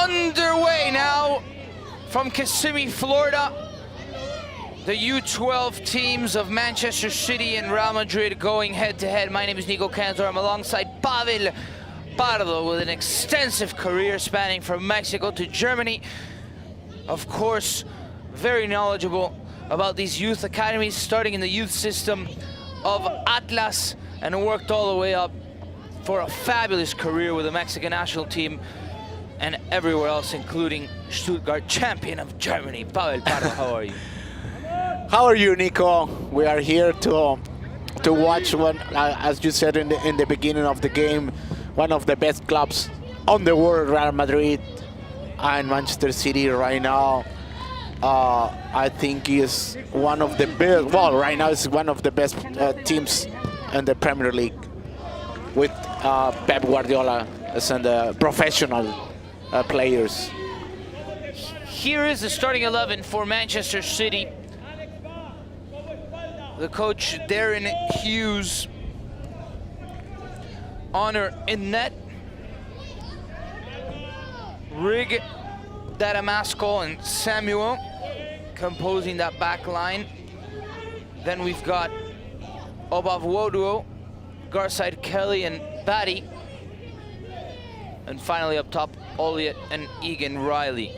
underway now from Kissimmee, Florida. The U12 teams of Manchester City and Real Madrid going head-to-head. My name is Nico Cantor. I'm alongside Pavel Pardo with an extensive career spanning from Mexico to Germany. Of course, very knowledgeable about these youth academies, starting in the youth system of Atlas and worked all the way up for a fabulous career with the Mexican national team and everywhere else, including Stuttgart, champion of Germany. Pavel Pardo, how are you? How are you, Nico? We are here to watch one, as you said in the beginning of the game, one of the best clubs on the world, Real Madrid, and Manchester City right now. I think is one of the best. Well, right now it's one of the best teams in the Premier League, with Pep Guardiola as the professional players. Here is the starting 11 for Manchester City. The coach, Darren Hughes. Honor in net. Rig, Dadamasco, and Samuel composing that back line. Then we've got Obavwoduo, Garside Kelly, and Batty. And finally up top, Olliott and Egan Riley.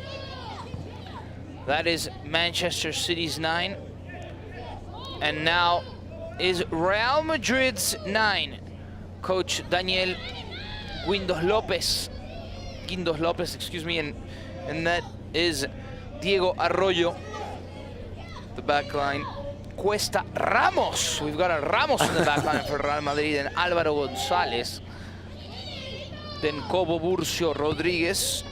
That is Manchester City's 9. And now is Real Madrid's 9. Coach Daniel Guindos Lopez, excuse me, and that is Diego Arroyo. The back line, Cuesta Ramos. We've got a Ramos in the back line for Real Madrid, and Álvaro González. Then Cobo Burcio Rodriguez.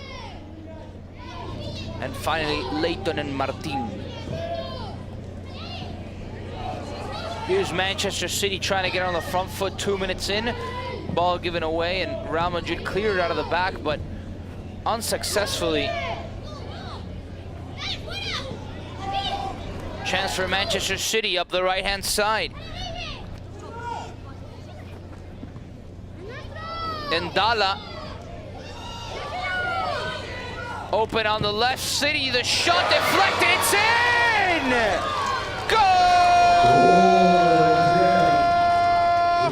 And finally, Leighton and Martin. Here's Manchester City trying to get on the front foot 2 minutes in. Ball given away, and Real Madrid cleared out of the back, but unsuccessfully. Chance for Manchester City up the right-hand side. Ndala. Open on the left, City, the shot deflected, it's in! Goal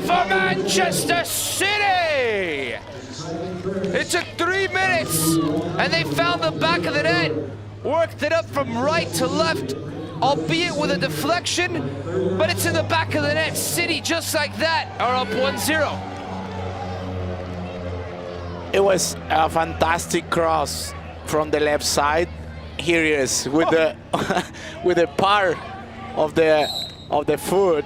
for Manchester City! It took 3 minutes, and they found the back of the net, worked it up from right to left, albeit with a deflection, but it's in the back of the net. City, just like that, are up 1-0. It was a fantastic cross from the left side. Here he is with the with the par of the foot.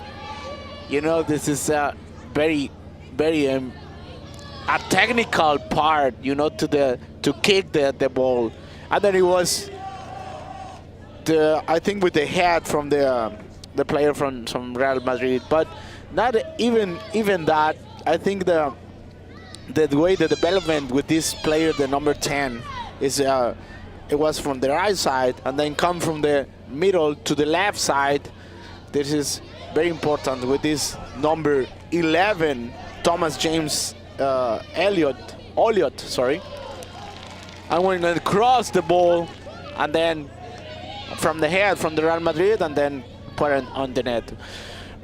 You know, this is a very a technical part, you know, to kick the ball. And then it was I think with the head from the player from Real Madrid, but not even that. I think the way the development with this player, the number 10, is it was from the right side and then come from the middle to the left side. This is very important with this number 11, Thomas James Olliott, sorry. And when they cross the ball and then from the head from the Real Madrid and then put it on the net.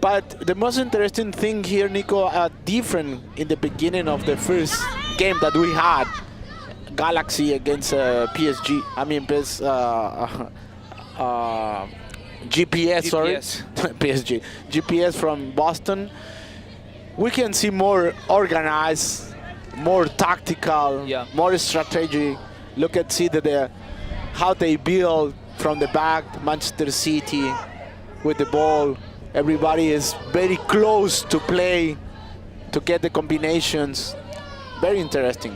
But the most interesting thing here, Nico, different in the beginning of the first game that we had, Galaxy against PSG. I mean, GPS, sorry. PSG. GPS from Boston. We can see more organized, more tactical, more strategy. Look at how they build from the back, Manchester City with the ball. Everybody is very close to play, to get the combinations. Very interesting.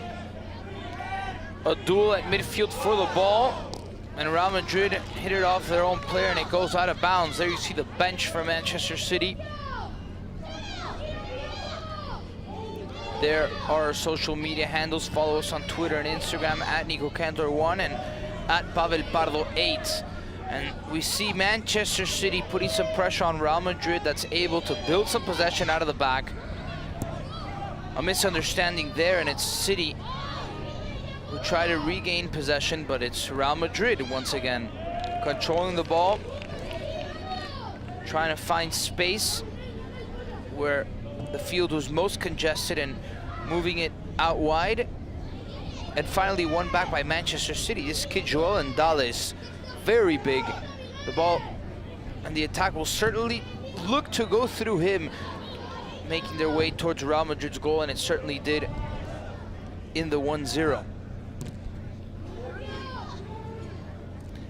A duel at midfield for the ball, and Real Madrid hit it off their own player, and it goes out of bounds. There you see the bench for Manchester City. There are our social media handles. Follow us on Twitter and Instagram at NicoCantor1 and at Pavel Pardo 8. And we see Manchester City putting some pressure on Real Madrid that's able to build some possession out of the back. A misunderstanding there, and it's City who try to regain possession, but it's Real Madrid once again controlling the ball, trying to find space where the field was most congested and moving it out wide. And finally won back by Manchester City. This kid Joel Ndala is very big. The ball and the attack will certainly look to go through him, making their way towards Real Madrid's goal, and it certainly did in the 1-0.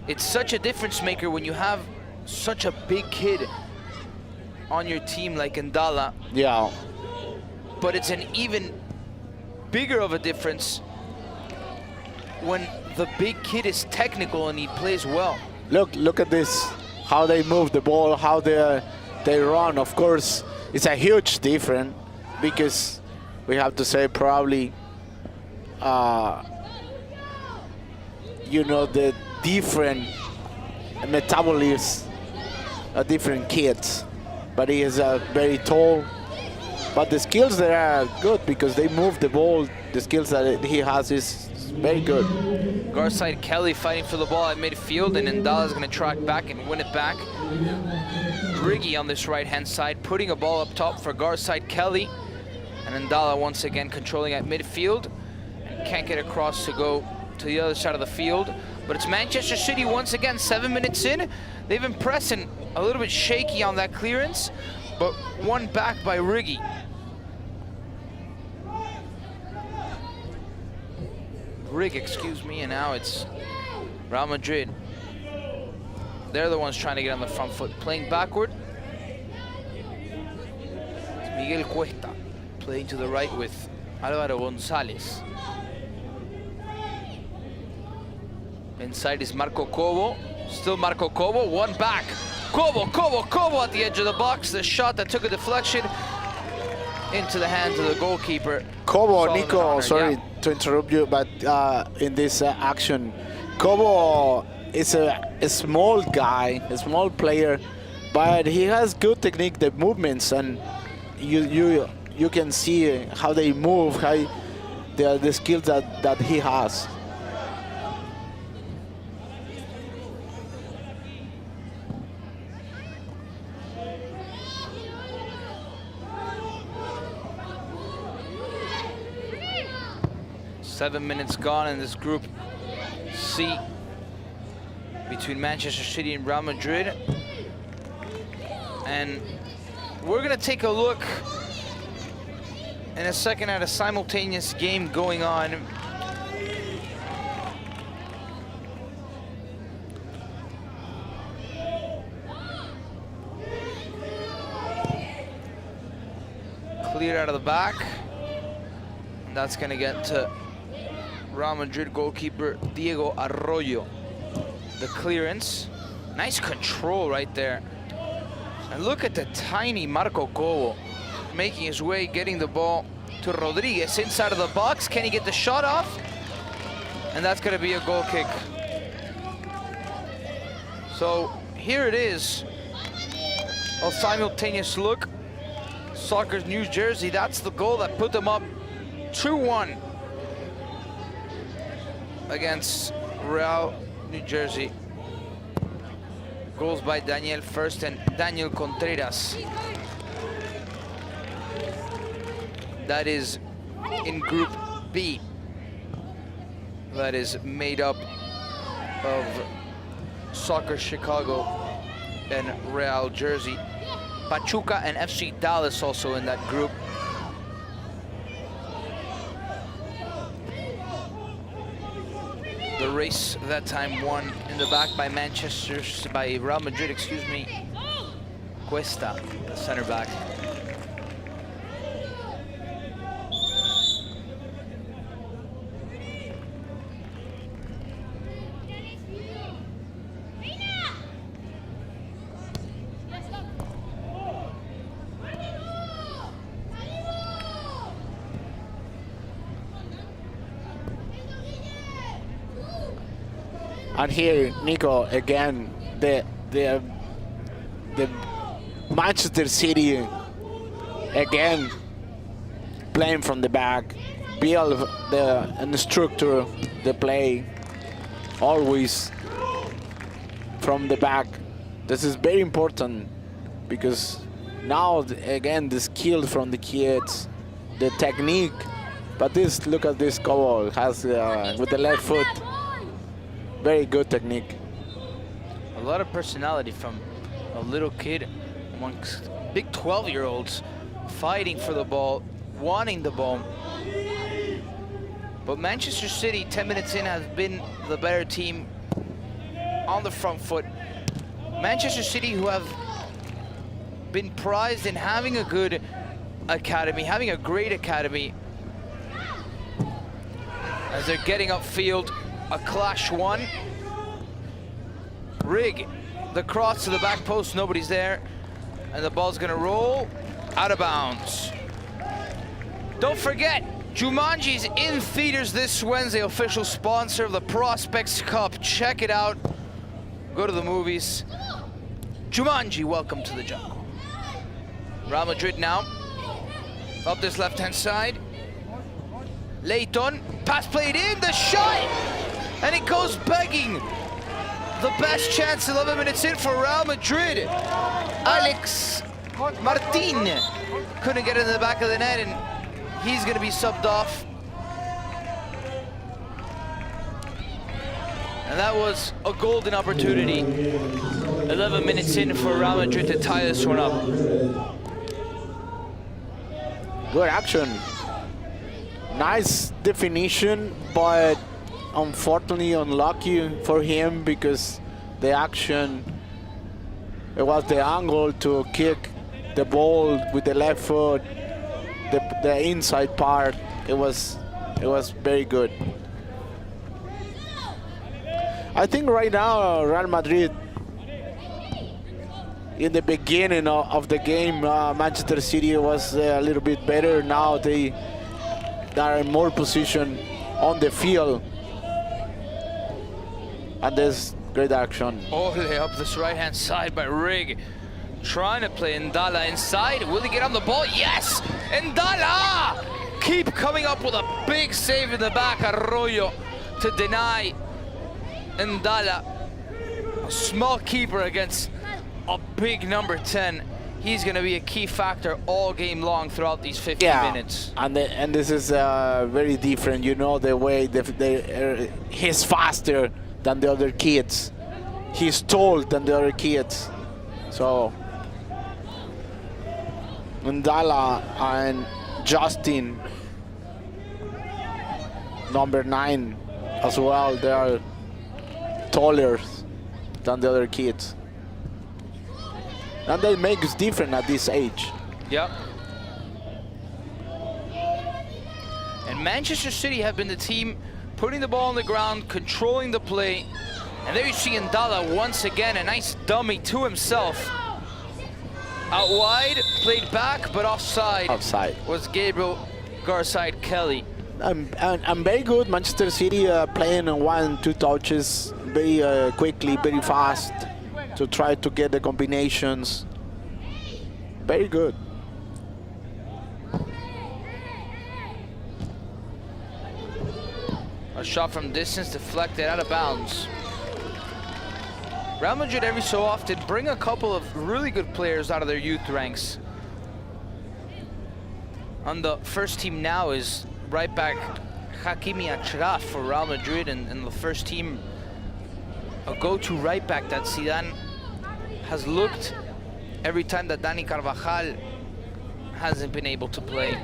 It's such a difference maker when you have such a big kid on your team like Ndala. Yeah. But it's an even bigger of a difference when the big kid is technical and he plays well. Look at this, how they move the ball, how they run. Of course, it's a huge difference because we have to say probably, you know, the different metabolism, different kids. But he is very tall. But the skills there are good because they move the ball. The skills that he has is very good. Garside Kelly fighting for the ball at midfield, and Ndala is going to track back and win it back. Riggy on this right-hand side, putting a ball up top for Garside Kelly. And Ndala once again controlling at midfield. And can't get across to go to the other side of the field. But it's Manchester City once again, 7 minutes in. They've been pressing a little bit shaky on that clearance, but won back by Riggy. Excuse me, and now it's Real Madrid. They're the ones trying to get on the front foot. Playing backward. It's Miguel Cuesta playing to the right with Álvaro González. Inside is Marco Cobo. Still Marco Cobo, one back. Cobo at the edge of the box. The shot that took a deflection into the hands of the goalkeeper. Cobo, Nico, sorry to interrupt you, but in this action, Cobo is a small guy, a small player, but he has good technique, the movements, and you can see how they move, how the skills that he has. Seven minutes gone in this Group C between Manchester City and Real Madrid. And we're going to take a look in a second at a simultaneous game going on. Cleared out of the back. And that's going to get to Real Madrid goalkeeper Diego Arroyo. The clearance. Nice control right there. And look at the tiny Marco Cobo making his way, getting the ball to Rodriguez inside of the box. Can he get the shot off? And that's going to be a goal kick. So here it is. A simultaneous look. Soccer's New Jersey, that's the goal that put them up 2-1 against Real New Jersey. Goals by Daniel First and Daniel Contreras. That is in Group B. That is made up of Soccer Chicago and Real Jersey. Pachuca and FC Dallas also in that group. The race that time won in the back by by Real Madrid, excuse me. Cuesta, the center back. And here, Nico, again, the Manchester City, again, playing from the back, build and structure the play always from the back. This is very important because now again the skill from the kids, the technique. But this, look at this goal, has with the left foot, very good technique. A lot of personality from a little kid amongst big 12-year-olds fighting for the ball, wanting the ball. But Manchester City, 10 minutes in, has been the better team on the front foot. Manchester City, who have been prized in having a good academy, having a great academy, as they're getting upfield, a clash one. Rig, the cross to the back post, nobody's there, and the ball's gonna roll out of bounds. Don't forget, Jumanji's in theaters this Wednesday, official sponsor of the Prospects Cup. Check it out, go to the movies. Jumanji, welcome to the jungle. Real Madrid now, up this left-hand side. Leighton, pass played in, the shot, and it goes begging. The best chance 11 minutes in for Real Madrid. Alex Martin couldn't get in the back of the net, and he's gonna be subbed off. And that was a golden opportunity. 11 minutes in for Real Madrid to tie this one up. Good action. Nice definition, but unfortunately unlucky for him because the action, it was the angle to kick the ball with the left foot, the inside part. It was very good. I think right now Real Madrid, in the beginning of the game, Manchester City was a little bit better. Now they are in more position on the field. And there's great action. Ole up this right-hand side by Rig. Trying to play Ndala inside. Will he get on the ball? Yes! Ndala! Keep coming up with a big save in the back. Arroyo to deny Ndala. A small keeper against a big number 10. He's going to be a key factor all game long throughout these 50 minutes. And this is very different. You know, the way he's faster than the other kids. He's tall than the other kids. So Ndala and Justin, number 9 as well, they are taller than the other kids. And that makes different at this age. Yep. And Manchester City have been the team putting the ball on the ground, controlling the play. And there you see Ndala once again, a nice dummy to himself. Out wide, played back, but offside. Offside. Was Gabriel Garside Kelly. And very good. Manchester City playing on 1-2 touches very quickly, very fast, to try to get the combinations. Very good. A shot from distance deflected out of bounds. Real Madrid every so often bring a couple of really good players out of their youth ranks. On the first team now is right back Hakimi Achraf for Real Madrid, and the first team, a go-to right back that Zidane has looked every time that Dani Carvajal hasn't been able to play.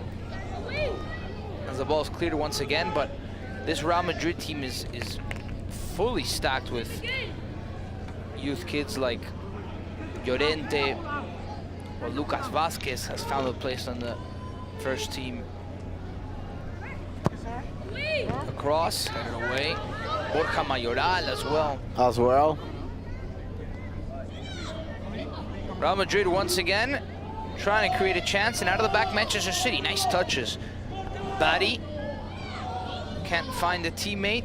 As the ball is cleared once again, but this Real Madrid team is fully stacked with youth kids like Llorente or Lucas Vazquez has found a place on the first team. Across, headed away. Borja Mayoral as well. As well. Real Madrid once again trying to create a chance, and out of the back Manchester City. Nice touches. Batty can't find a teammate.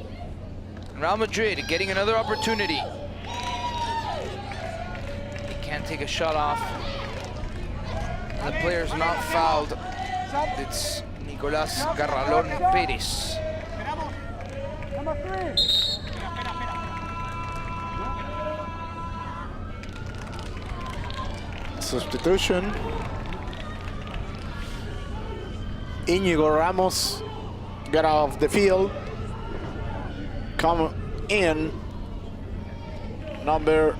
Real Madrid getting another opportunity. He can't take a shot off. The player's not fouled. It's Nicolás Garralón Pérez. Substitution. Íñigo Ramos get out of the field. Come in. Number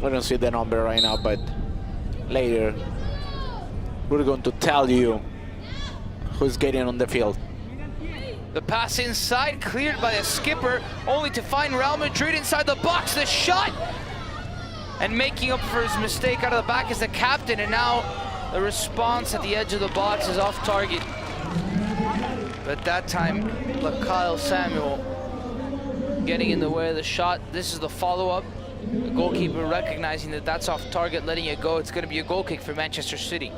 I don't see the number right now, but later we're going to tell you who's getting on the field. The pass inside, cleared by the skipper, only to find Real Madrid inside the box. The shot! And making up for his mistake out of the back is the captain, and now the response at the edge of the box is off target. But that time, Kyle Samuel getting in the way of the shot. This is the follow-up. The goalkeeper recognizing that that's off target, letting it go. It's going to be a goal kick for Manchester City.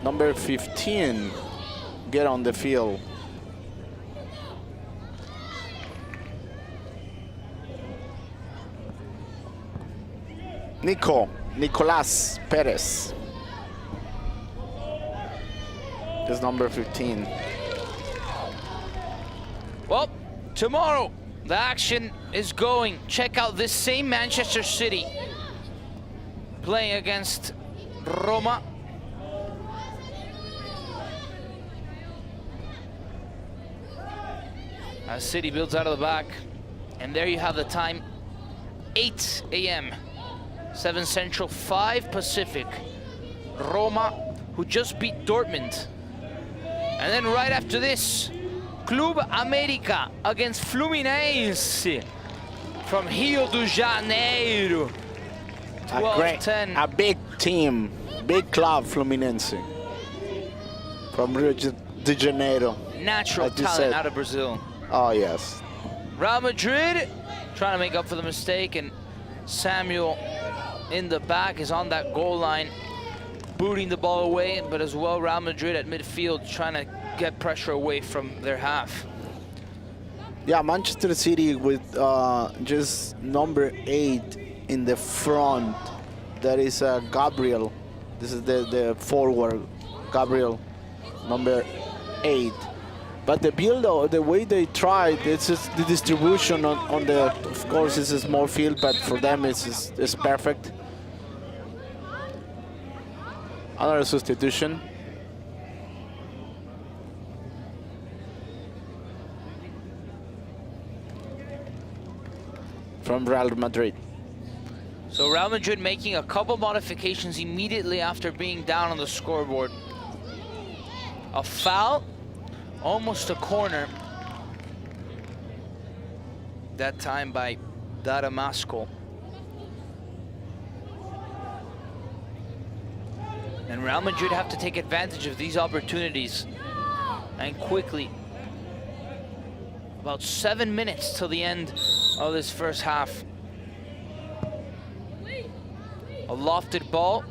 Number 15 get on the field. Nicolás Pérez is number 15. Well, tomorrow the action is going. Check out this same Manchester City playing against Roma. As City builds out of the back. And there you have the time, 8 a.m. 7 Central, 5 Pacific. Roma, who just beat Dortmund. And then right after this, Club América against Fluminense from Rio de Janeiro. 12-10. A big team, big club, Fluminense, from Rio de Janeiro. Natural talent out of Brazil. Oh, yes. Real Madrid trying to make up for the mistake, and Samuel in the back is on that goal line, booting the ball away, but as well Real Madrid at midfield trying to get pressure away from their half. Yeah, Manchester City with just number 8 in the front. That is Gabriel. This is the forward, Gabriel, number 8. But the build, the way they tried, it's just the distribution on the, of course, it's a small field, but for them it's perfect. Another substitution. From Real Madrid. So Real Madrid making a couple modifications immediately after being down on the scoreboard. A foul, almost a corner. That time by Daramasco. And Real Madrid have to take advantage of these opportunities, and quickly. About 7 minutes till the end of this first half. A lofted ball.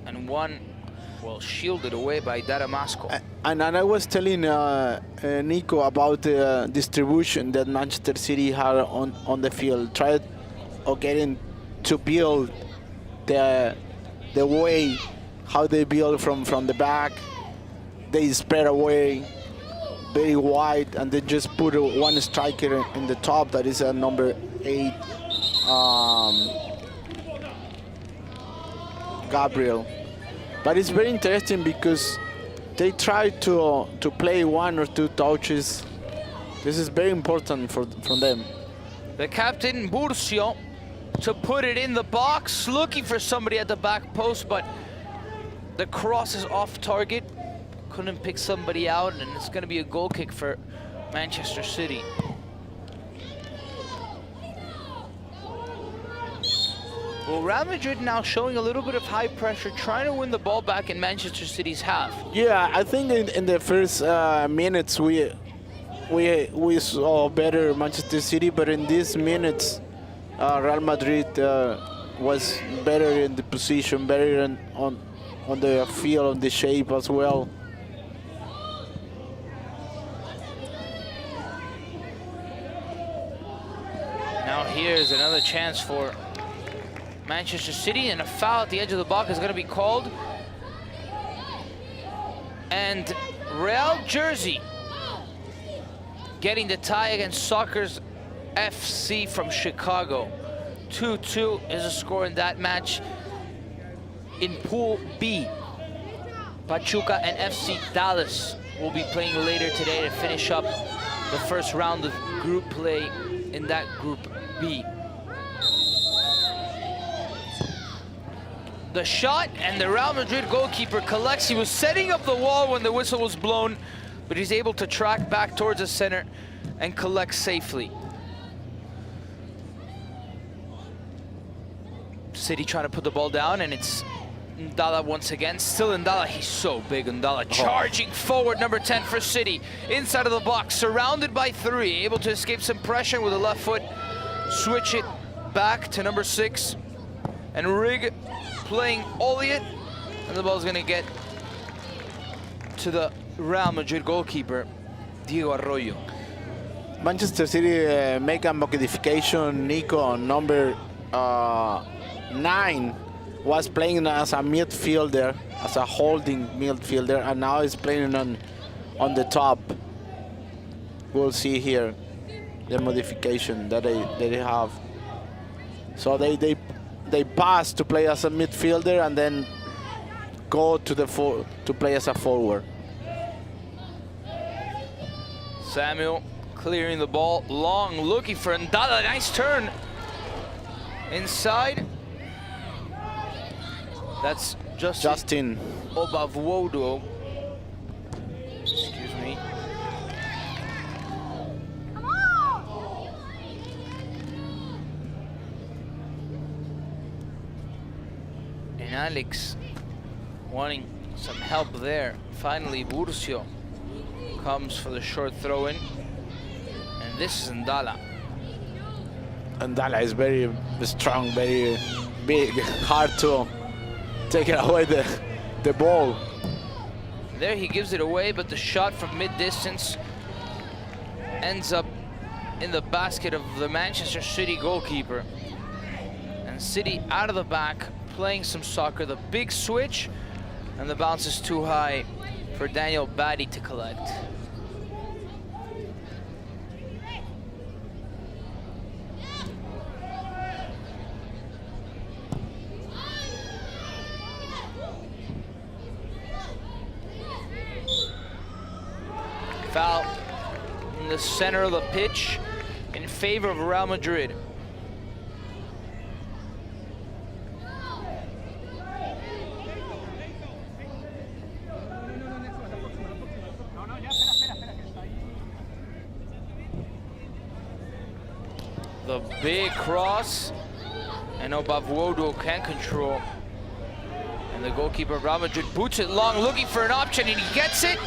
And one, well, shielded away by Daramasco. And I was telling Nico about the distribution that Manchester City had on the field. Tried getting to build the way how they build from the back. They spread away very wide, and then just put one striker in the top. That is a number 8, Gabriel. But it's very interesting because they try to play 1 or 2 touches. This is very important from them. The captain, Burcio, to put it in the box, looking for somebody at the back post, but the cross is off target. Couldn't pick somebody out, and it's going to be a goal kick for Manchester City. Well, Real Madrid now showing a little bit of high pressure, trying to win the ball back in Manchester City's half. Yeah, I think in the first minutes we saw better Manchester City, but in these minutes, Real Madrid was better in the position, better on the field, on the shape as well. Now here's another chance for Manchester City, and a foul at the edge of the box is going to be called. And Real Jersey getting the tie against Soccer's FC from Chicago. 2-2 is a score in that match. In Pool B, Pachuca and FC Dallas will be playing later today to finish up the first round of group play in that Group B. The shot, and the Real Madrid goalkeeper collects. He was setting up the wall when the whistle was blown, but he's able to track back towards the center and collect safely. City trying to put the ball down, and it's Ndala once again. Still Ndala, he's so big, Ndala. Charging forward, number 10 for City. Inside of the box, surrounded by 3. Able to escape some pressure with the left foot. Switch it back to number 6. And Rig playing Olliot. And the ball's gonna get to the Real Madrid goalkeeper, Diego Arroyo. Manchester City make a modification. Nico, number 9, was playing as a midfielder, as a holding midfielder, and now he's playing on the top. We'll see here the modification that they have. So they pass to play as a midfielder and then go to to play as a forward. Samuel clearing the ball long, looking for Ndala. Nice turn inside. That's Justin Obavwodo. Excuse me. And Alex wanting some help there. Finally, Burcio comes for the short throw-in. And this is Ndala. Ndala is very strong, very big, hard to take it away the ball. There he gives it away, but the shot from mid-distance ends up in the basket of the Manchester City goalkeeper. And City out of the back, playing some soccer. The big switch, and the bounce is too high for Daniel Batty to collect. Foul in the center of the pitch in favor of Real Madrid. The big cross, and Obavwodo can't control. And the goalkeeper of Real Madrid boots it long, looking for an option, and he gets it.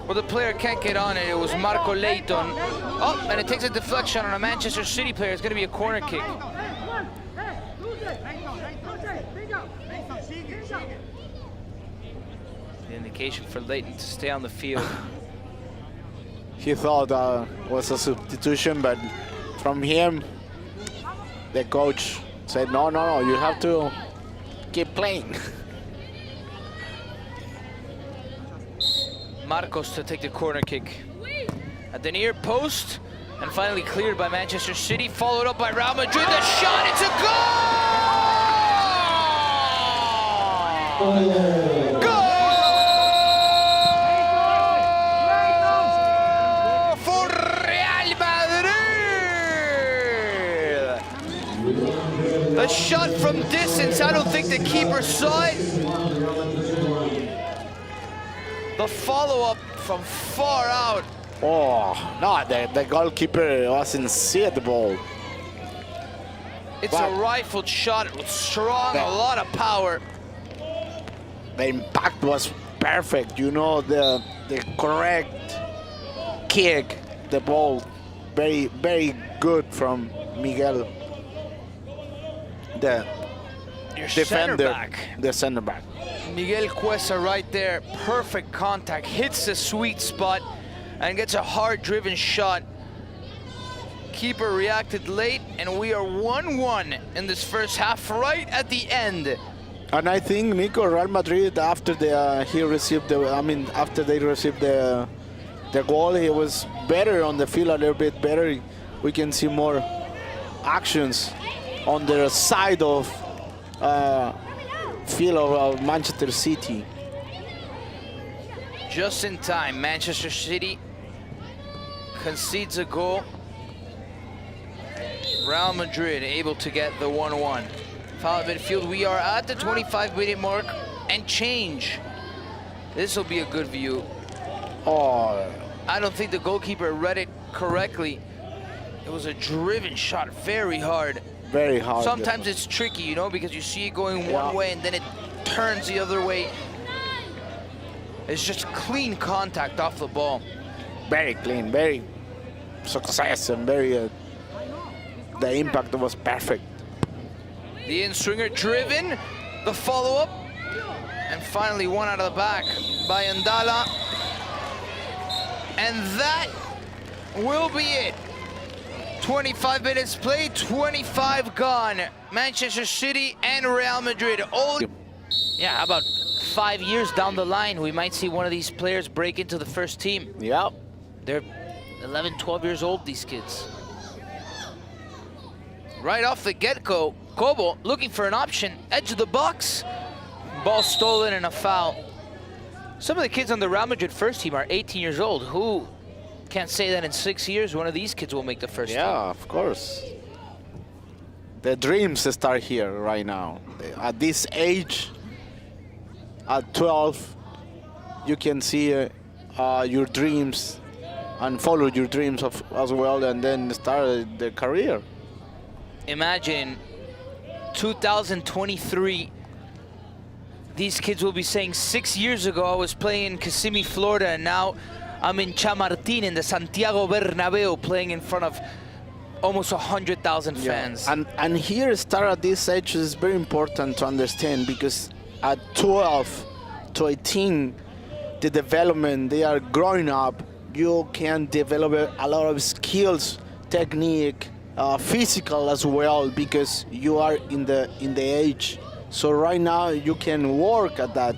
Well, the player can't get on it. It was Marco Leighton. Oh, and it takes a deflection on a Manchester City player. It's going to be a corner kick. The indication for Leighton to stay on the field. He thought was a substitution, but from him, the coach said, no, you have to keep playing. Marcos to take the corner kick at the near post, and finally cleared by Manchester City, followed up by Real Madrid. The shot, it's a goal! Goal for Real Madrid! The shot from distance, I don't think the keeper saw it. The follow-up from far out. Oh, no, the goalkeeper wasn't see the ball. It's a rifled shot. It was strong, a lot of power. The impact was perfect. You know, the correct kick, the ball, very, very good from Miguel. The defender, the center back. Miguel Cuesa right there, perfect contact, hits the sweet spot and gets a hard-driven shot Keeper reacted late, and we are 1-1 in this first half, right at the end. And I think Nico, Real Madrid, after after they received the goal, he was better on the field, a little bit better. We can see more actions on the side of field of Manchester City. Just in time, Manchester City concedes a goal. Real Madrid able to get the 1-1. Foul at midfield. We are at the 25-minute mark and change. This will be a good view. Oh, I don't think the goalkeeper read it correctly. It was a driven shot, very hard. very hard. Sometimes it's tricky, you know, because you see it going one way and then it turns the other way. It's just clean contact off the ball. Very clean, very success, and very. The impact was perfect. The in-swinger driven, the follow-up, and finally one out of the back by Ndala. And that will be it. 25 minutes played, 25 gone. Manchester City and Real Madrid. Yeah, how about 5 years down the line, we might see one of these players break into the first team. Yeah. They're 11, 12 years old, these kids. Right off the get-go, Kobo looking for an option, edge of the box. Ball stolen and a foul. Some of the kids on the Real Madrid first team are 18 years old. Who can't say that in 6 years one of these kids will make the first team? Yeah, of course. The dreams start here right now. At this age, at 12, you can see your dreams and follow your dreams as well, and then start the career. Imagine 2023, these kids will be saying 6 years ago I was playing in Kissimmee, Florida, and now I'm in Chamartín in the Santiago Bernabeu playing in front of almost 100,000 fans. And here start at this age is very important to understand, because at 12 to 18, the development, they are growing up. You can develop a lot of skills, technique, physical as well, because you are in the age. So right now you can work at that,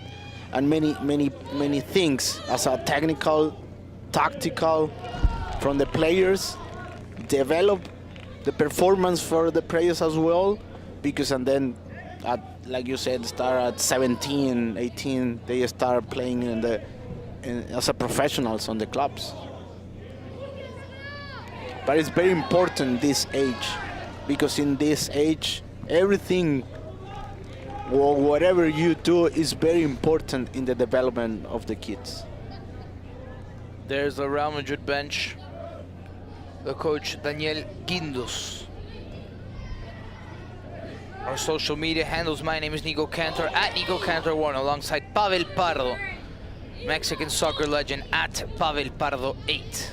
and many things as a technical, tactical, from the players, develop the performance for the players as well, because and then like you said, start at 17, 18, they start playing as a professionals on the clubs. But it's very important this age, because in this age, everything or whatever you do is very important in the development of the kids. There's the Real Madrid bench. The coach, Daniel Guindos. Our social media handles, my name is Nico Cantor, at Nico Cantor1, alongside Pavel Pardo, Mexican soccer legend, at Pavel Pardo 8.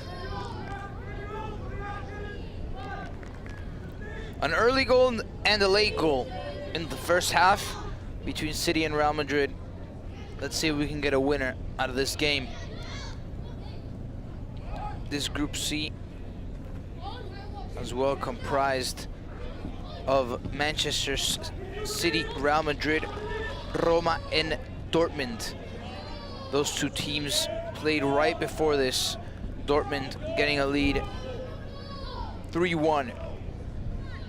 An early goal and a late goal in the first half between City and Real Madrid. Let's see if we can get a winner out of this game. This Group C as well comprised of Manchester City, Real Madrid, Roma, and Dortmund. Those two teams played right before this. Dortmund getting a lead 3-1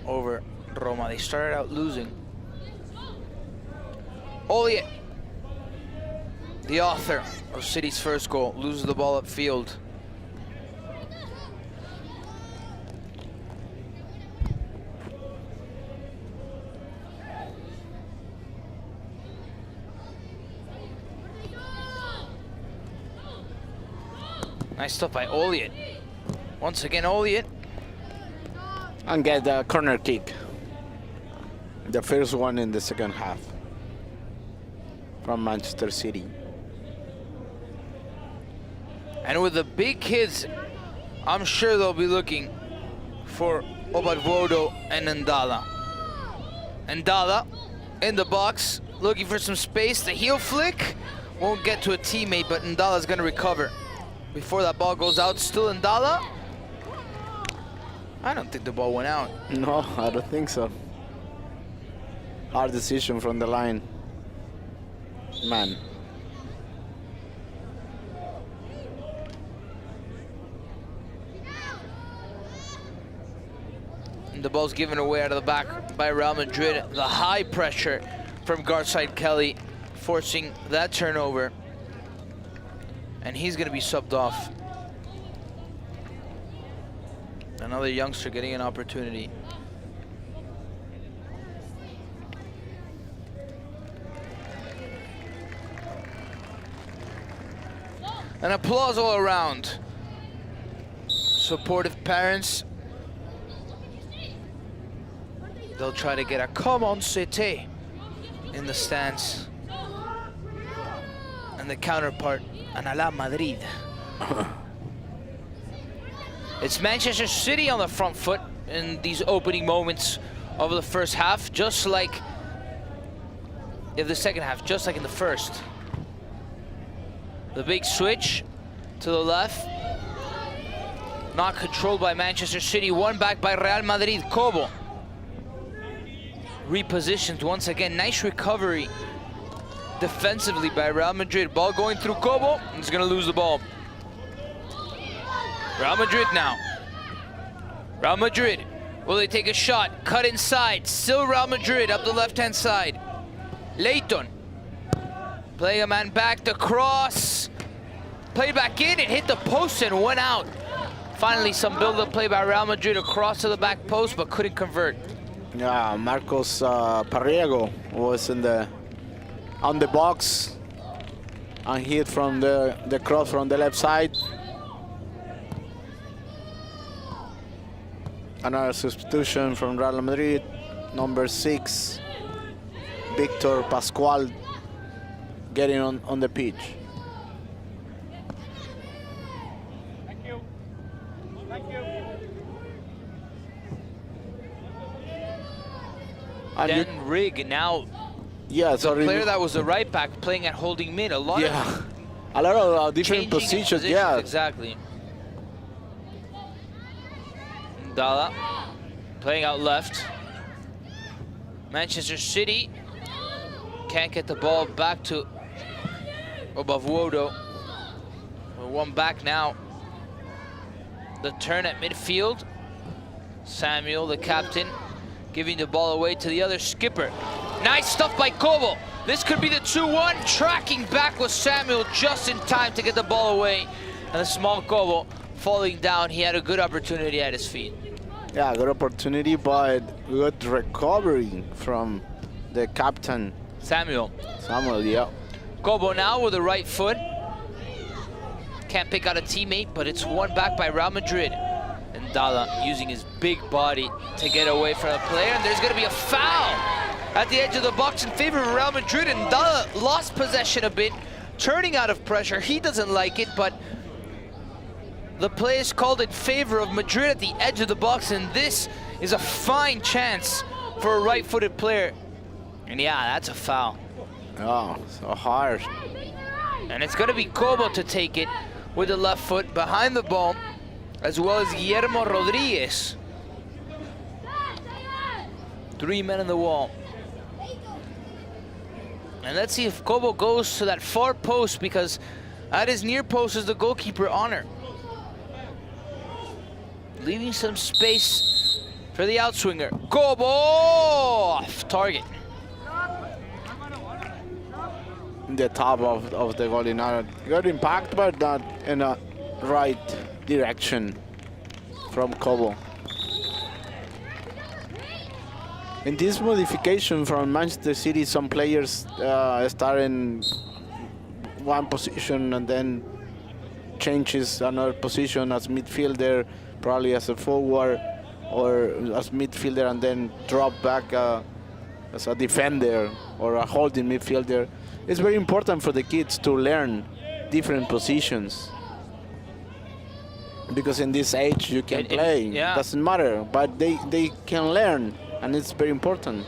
over Roma. They started out losing. Olliet, the author of City's first goal, loses the ball upfield. Nice stuff by Olliet. Once again, Olliet. And get the corner kick. The first one in the second half from Manchester City. And with the big kids, I'm sure they'll be looking for Obarvodo and Ndala. Ndala in the box, looking for some space. The heel flick won't get to a teammate, but Ndala's gonna recover. Before that ball goes out, still Ndala. I don't think the ball went out. No, I don't think so. Hard decision from the line. Man. And the ball's given away out of the back by Real Madrid. The high pressure from guardside Kelly, forcing that turnover. And he's going to be subbed off. Another youngster getting an opportunity. And applause all around. Supportive parents. They'll try to get a come on ManCity in the stands. And the counterpart, an a la Madrid. It's Manchester City on the front foot in these opening moments of the first half, just like in the second half, just like in the first. The big switch to the left. Not controlled by Manchester City, won back by Real Madrid. Cobo repositioned once again. Nice recovery defensively by Real Madrid. Ball going through Cobo. He's going to lose the ball. Real Madrid now. Real Madrid. Will they take a shot? Cut inside. Still Real Madrid up the left-hand side. Leighton. Playing a man back. The cross. Played back in. It hit the post and went out. Finally, some build-up play by Real Madrid across to the back post, but couldn't convert. Yeah, Marcos Parriego was on the box and hit from the cross from the left side. Another substitution from Real Madrid, number 6, Victor Pascual, getting on the pitch. Thank you. Thank you. Then Rig now. Yeah, the player that was the right back playing at holding mid. A lot of different positions. Yeah, exactly. Dalla playing out left. Manchester City can't get the ball back to Obavuodo. We're one back now. The turn at midfield. Samuel, the captain, giving the ball away to the other skipper. Nice stuff by Cobo. This could be the 2-1. Tracking back with Samuel just in time to get the ball away. And the small Cobo falling down. He had a good opportunity at his feet. Yeah, good opportunity, but good recovery from the captain. Samuel, yeah. Cobo now with the right foot. Can't pick out a teammate, but it's won back by Real Madrid. And Dalla using his big body to get away from the player. And there's going to be a foul at the edge of the box in favor of Real Madrid. And Dalla lost possession a bit, turning out of pressure. He doesn't like it, but the play is called in favor of Madrid at the edge of the box. And this is a fine chance for a right-footed player. And yeah, that's a foul. Oh, so hard. And it's going to be Cobo to take it with the left foot behind the ball, as well as Guillermo Rodriguez. 3 men in the wall. And let's see if Cobo goes to that far post, because at his near post is the goalkeeper, Honor. Leaving some space for the outswinger. Cobo off target. The top of the volley, not good impact, but not in a right direction from Cobo. In this modification from Manchester City, some players start in one position and then changes another position as midfielder, probably as a forward or as midfielder, and then drop back as a defender or a holding midfielder. It's very important for the kids to learn different positions, because in this age you can play, doesn't matter, but they can learn, and it's very important.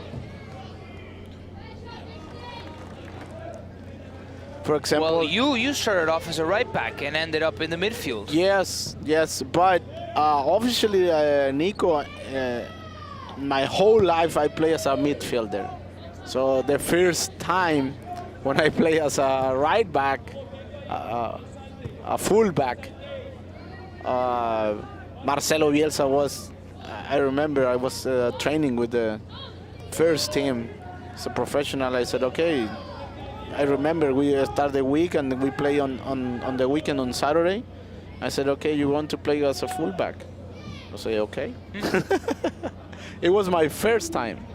For example, well, you started off as a right back and ended up in the midfield. Yes, but Obviously, Nico, my whole life I play as a midfielder. So the first time when I play as a right back, a full back, Marcelo Bielsa was, I remember I was training with the first team as a professional. I said, okay, I remember we start the week and we play on the weekend on Saturday. I said, okay, you want to play as a fullback? I say, okay. It was my first time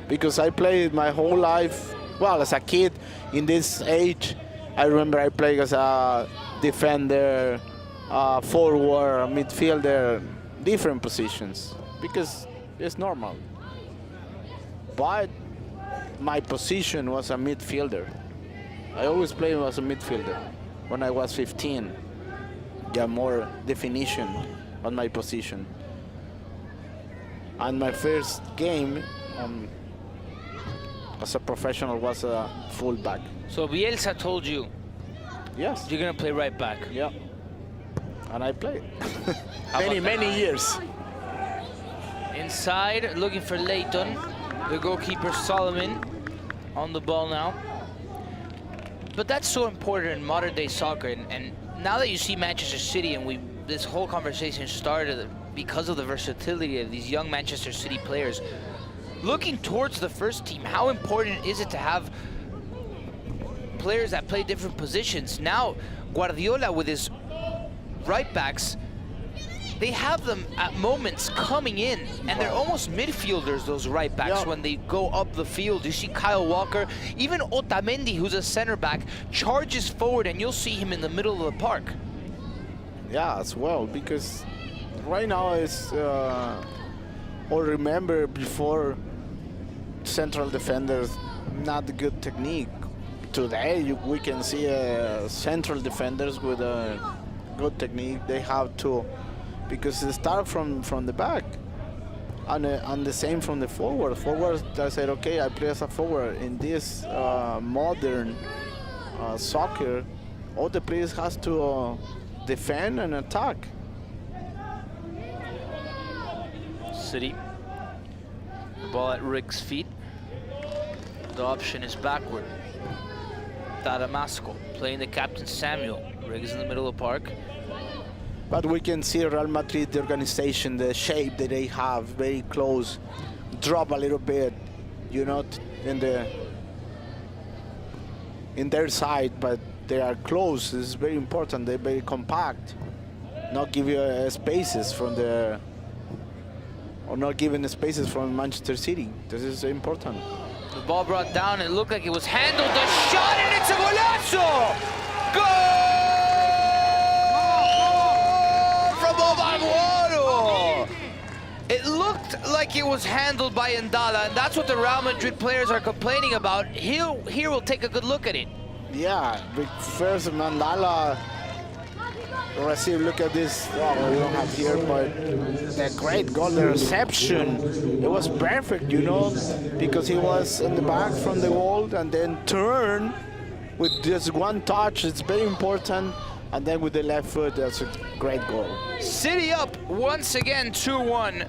because I played my whole life. Well, as a kid, in this age, I remember I played as a defender, forward, midfielder, different positions because it's normal. But my position was a midfielder. I always played as a midfielder when I was 15. Yeah, more definition on my position. And my first game as a professional was a fullback. So Bielsa told you, yes, you're gonna play right back. Yeah, and I played about many years. Inside, looking for Leighton, the goalkeeper Solomon on the ball now. But that's so important in modern day soccer, and now that you see Manchester City, and this whole conversation started because of the versatility of these young Manchester City players. Looking towards the first team, how important is it to have players that play different positions? Now, Guardiola with his right backs, they have them at moments coming in, and they're almost midfielders, those right backs, when they go up the field. You see Kyle Walker, even Otamendi, who's a center back, charges forward, and you'll see him in the middle of the park. Yeah, as well, because right now it's, or remember before, central defenders, not good technique. Today we can see central defenders with a good technique. They have to, because they start from the back, and the same from the forward. Forward, I said, okay, I play as a forward. In this modern soccer, all the players has to defend and attack. City, the ball at Riggs' feet. The option is backward. Damasco playing the captain Samuel. Riggs in the middle of the park. But we can see Real Madrid, the organization, the shape that they have, very close, drop a little bit, you know, in their side, but they are close. This is very important. They're very compact, not give you spaces from the, or not giving spaces from Manchester City. This is important. The ball brought down, it looked like it was handled, the shot, and it's a golazo! Goal from Obaguoro! It looked like it was handled by Ndala, and that's what the Real Madrid players are complaining about. Here we'll take a good look at it. Yeah, first Mandala receive, look at this, oh, we don't have here, but the great goal, the reception, it was perfect, you know, because he was in the back from the goal and then turn with just one touch. It's very important, and then with the left foot, that's a great goal. City up once again, 2-1.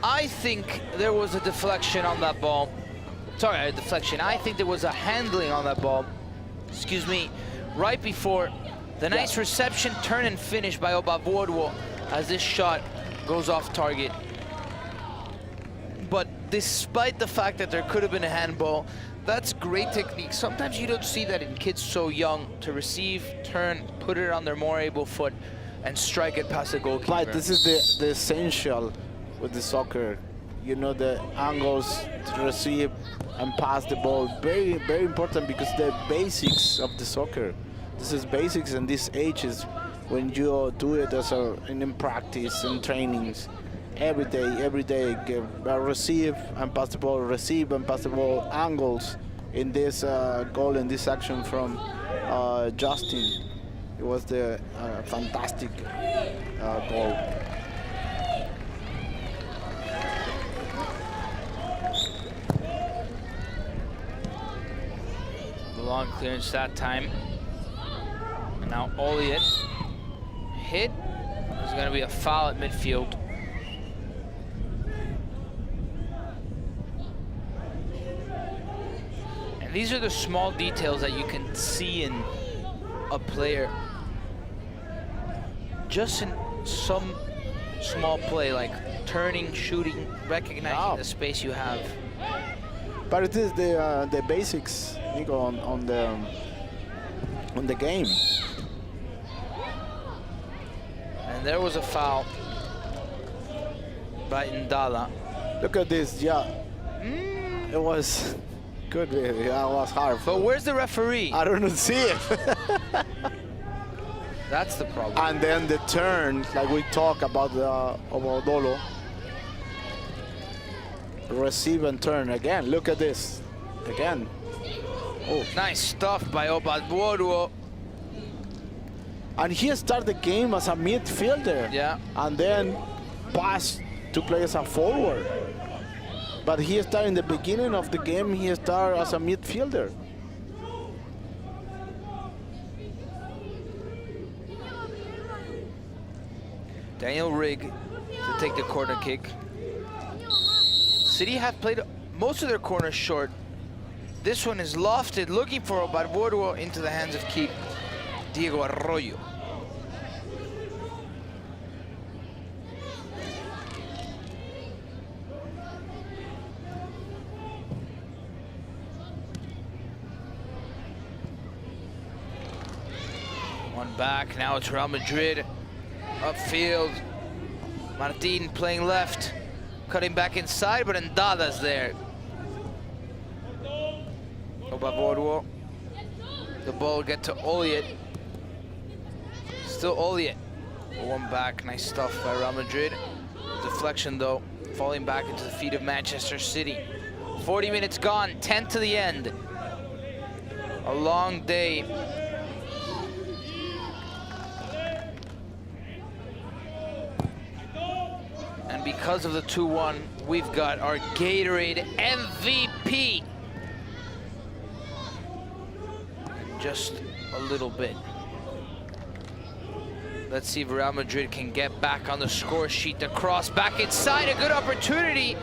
I think there was a deflection on that ball. Sorry, a deflection. I think there was a handling on that ball, excuse me, right before. The nice reception, turn and finish by Obaguoro as this shot goes off target. But despite the fact that there could have been a handball, that's great technique. Sometimes you don't see that in kids so young, to receive, turn, put it on their more able foot, and strike it past the goalkeeper. But this is the essential with the soccer. You know, the angles to receive and pass the ball. Very, very important, because the basics of the soccer. This is basics, and this age is when you do it as in practice and trainings, every day, receive and pass the ball, receive and pass the ball, angles in this goal, in this action from Justin. It was the fantastic goal. The long clearance that time. Now Olliott hit, is going to be a foul at midfield. And these are the small details that you can see in a player. Just in some small play, like turning, shooting, recognizing the space you have. But it is the basics, Nico, on the game. And there was a foul by Ndala. Look at this, yeah. It was good, baby. That was hard. But where's the referee? I don't see it. That's the problem. And then the turn, like we talk about Dolo. Receive and turn again. Look at this. Again. Oh. Nice stuff by Obadworuo. And he started the game as a midfielder. Yeah. And then passed to play as a forward. But he started in the beginning of the game, he started as a midfielder. Daniel Rigg to take the corner kick. City have played most of their corners short. This one is lofted, looking for Obadworuo into the hands of keep Diego Arroyo. One back, now it's Real Madrid. Upfield, Martin playing left, cutting back inside, but Ndala's there. Obadworuo. The ball get to Oliet. Still Oliet. One back, nice stuff by Real Madrid. Deflection though, falling back into the feet of Manchester City. 40 minutes gone, 10 to the end. A long day. And because of the 2-1, we've got our Gatorade MVP. Just a little bit. Let's see if Real Madrid can get back on the score sheet. The cross back inside, a good opportunity.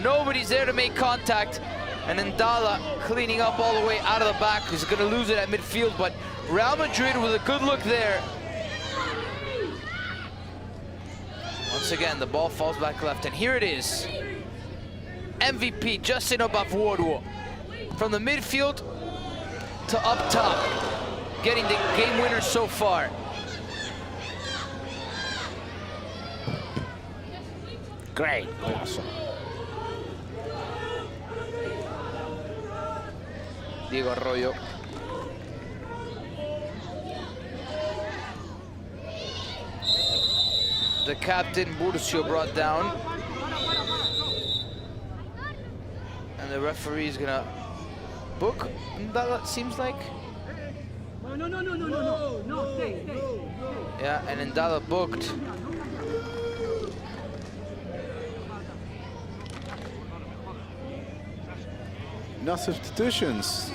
Nobody's there to make contact. And Ndala cleaning up all the way out of the back. He's gonna lose it at midfield, but Real Madrid with a good look there. Once again, the ball falls back left, and here it is. MVP, Justin Obadworuo. From the midfield to up top, getting the game winner so far. Great. Awesome. Diego Arroyo. The captain, Burcio, brought down. And the referee is gonna book Ndala, it seems like. No, stay. Yeah, and Ndala booked. No substitutions.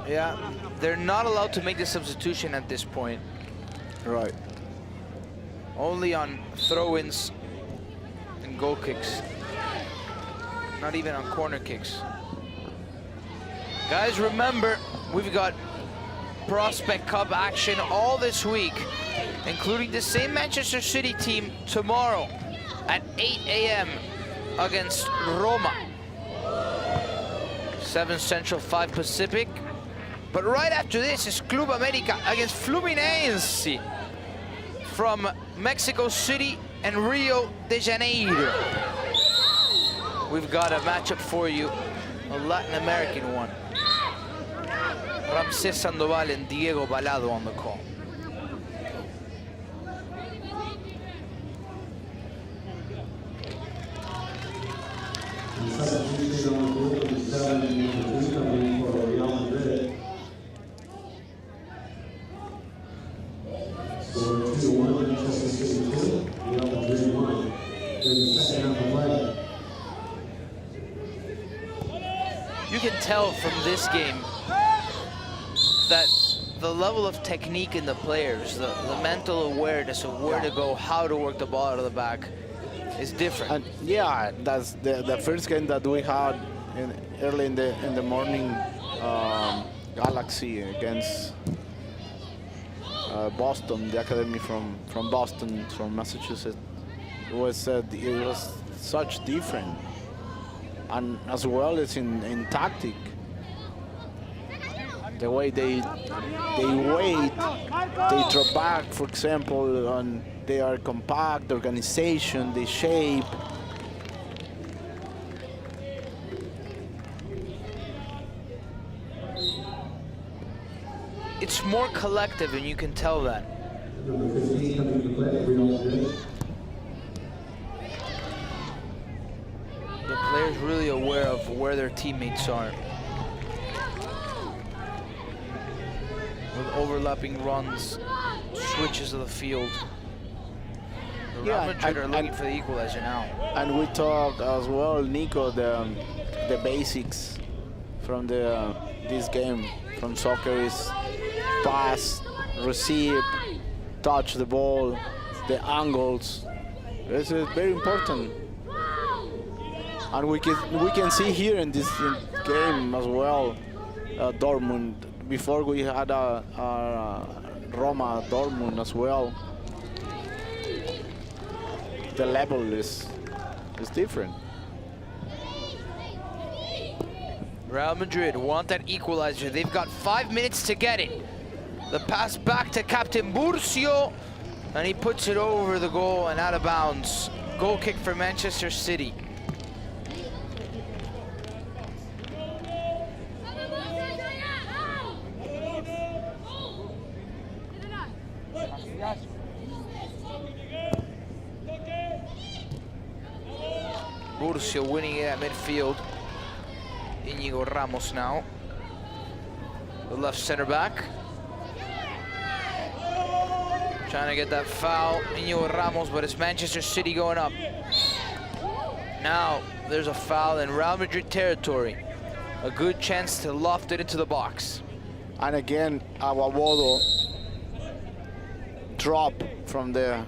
Yeah, they're not allowed to make the substitution at this point. Right. Only on throw-ins and goal kicks. Not even on corner kicks. Guys, remember, we've got Prospect Cup action all this week, including the same Manchester City team tomorrow at 8 a.m. against Roma. 7 Central, 5 Pacific. But right after this is Club America against Fluminense from Mexico City and Rio de Janeiro. We've got a matchup for you, a Latin American one. Ramsés Sandoval and Diego Balado on the call. You can tell from this game that the level of technique in the players, the mental awareness of where to go, how to work the ball out of the back is different. And yeah, that's the first game that we had early in the morning, Galaxy against Boston, the academy from Boston, from Massachusetts. It was such different, and as well as in tactic. The way they wait, they drop back, for example, and they are compact, organization, they shape. It's more collective, and you can tell that. The players really aware of where their teammates are. With overlapping runs, switches of the field. The Real Madrid are looking for the equalizer now. And we talk as well, Nico, the basics from this game, from soccer is pass, receive, touch the ball, the angles. This is very important. And we can see here in this game as well, Dortmund. Before we had a Roma Dortmund as well. The level is different. Real Madrid want that equalizer. They've got 5 minutes to get it. The pass back to Captain Murcio, and he puts it over the goal and out of bounds. Goal kick for Manchester City. Murcio winning it at midfield. Íñigo Ramos now. The left center back. Trying to get that foul, Íñigo Ramos, but it's Manchester City going up. Now there's a foul in Real Madrid territory. A good chance to loft it into the box. And again, Aguabodo drop from there.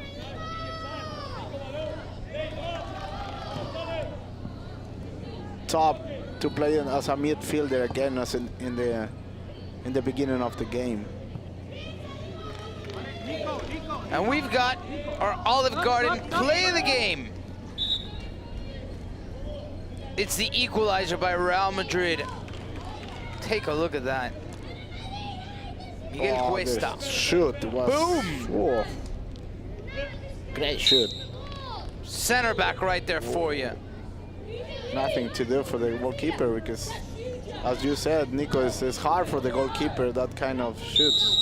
Top to play as a midfielder again, as in the beginning of the game. And we've got our Olive Garden play of the game. It's the equalizer by Real Madrid. Take a look at that. Miguel Cuesta. Shoot was boom. Oh, great shoot. Center back right there for you. Nothing to do for the goalkeeper because, as you said, Nico, it's hard for the goalkeeper that kind of shoots.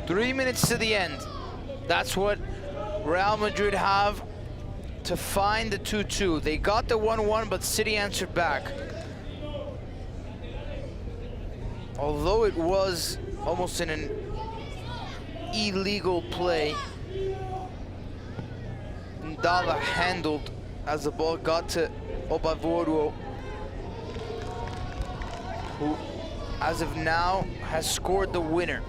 Three minutes to the end. That's what Real Madrid have to find the 2-2. They got the 1-1, but City answered back. Although it was almost in an illegal play, Ndala handled as the ball got to Obavoruo, who, as of now, has scored the winner.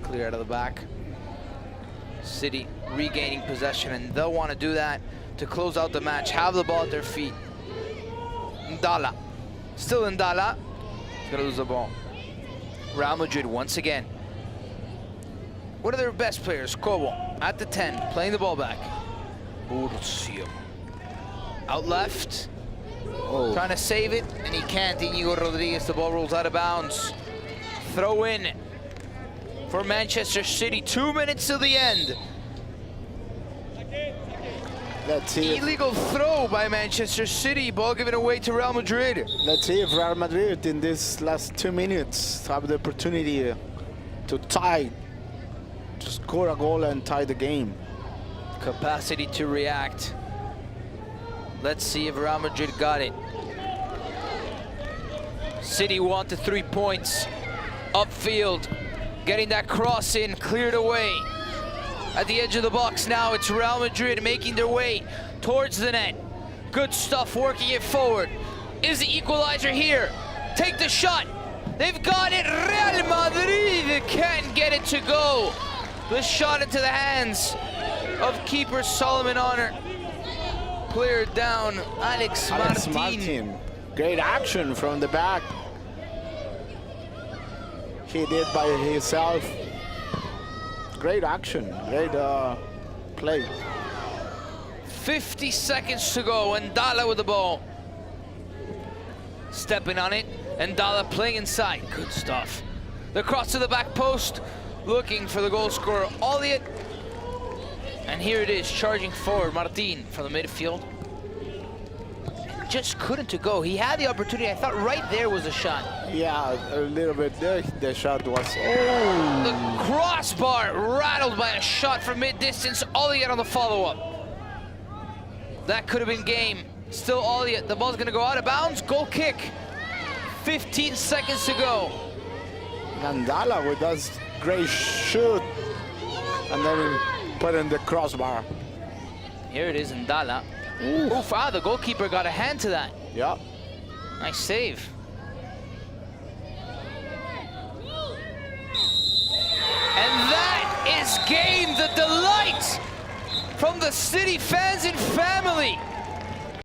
Clear out of the back. City regaining possession, and they'll want to do that to close out the match, have the ball at their feet. Ndala, still Ndala. Gonna lose the ball. Real Madrid once again. One of their best players, Cobo, at the 10, playing the ball back. Murcio. Out left. Oh. Trying to save it, and he can't. Íñigo Rodriguez, the ball rolls out of bounds. Throw in for Manchester City. 2 minutes to the end. Let's see. Illegal throw by Manchester City. Ball given away to Real Madrid. Let's see if Real Madrid in this last 2 minutes have the opportunity to tie, to score a goal and tie the game. Capacity to react. Let's see if Real Madrid got it. City want the 3 points. Upfield. Getting that cross in, cleared away. At the edge of the box now, it's Real Madrid making their way towards the net. Good stuff, working it forward. Is the equalizer here? Take the shot. They've got it. Real Madrid can't get it to go. The shot into the hands of keeper Solomon Honor. Cleared down, Alex Martin. Great action from the back. He did by himself. Great action, great play. 50 seconds to go, and Dala with the ball. Stepping on it, and Dala playing inside. Good stuff. The cross to the back post, looking for the goal scorer, Elliot. And here it is, charging forward, Martin from the midfield. Just couldn't to go. He had the opportunity. I thought right there was a shot. Yeah, a little bit there. The shot was. Oh! The crossbar rattled by a shot from mid-distance. Elliot on the follow-up. That could have been game. Still Elliot. The ball's going to go out of bounds. Goal kick. 15 seconds to go. Nandala with that great shoot. And then put in the crossbar. Here it is, Ndala. Oof, the goalkeeper got a hand to that. Yeah. Nice save. And that is game, the delight from the City fans and family.